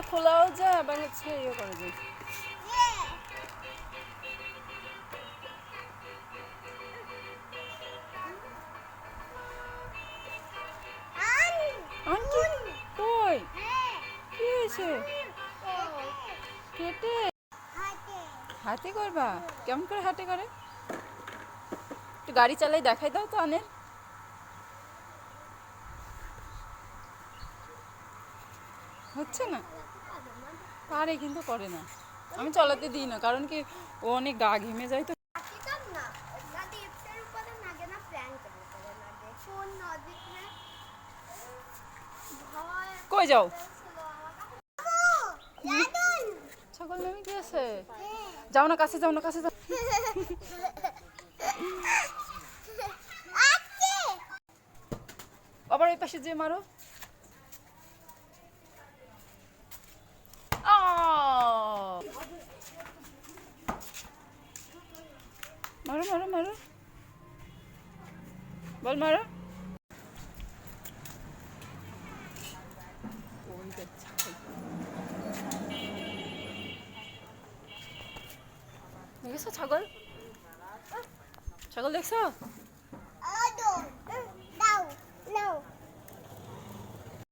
খোলাও যায় আবার হচ্ছে ইয়ে করা যায়। আন্টি কই কি হয়েছে? হেঁটে হাতে করবা? কেমন করে হাতে করে? একটু গাড়ি চালাই দেখাই দাও তো আনের। হচ্ছে না, পারে কিন্তু করে না। আমি চালাতে দিই না, কারণ কি ও অনেক গা ঘেমে যায় তো। কই যাও? ছাগল নেমে গিয়েছে। যাও না, কাছে যাও না, কাছে যাও। আবার ওই পাশে যে মারো। মারো মারো মারো, বল মারো। দেখেছো ছাগল? ছাগল দেখছো?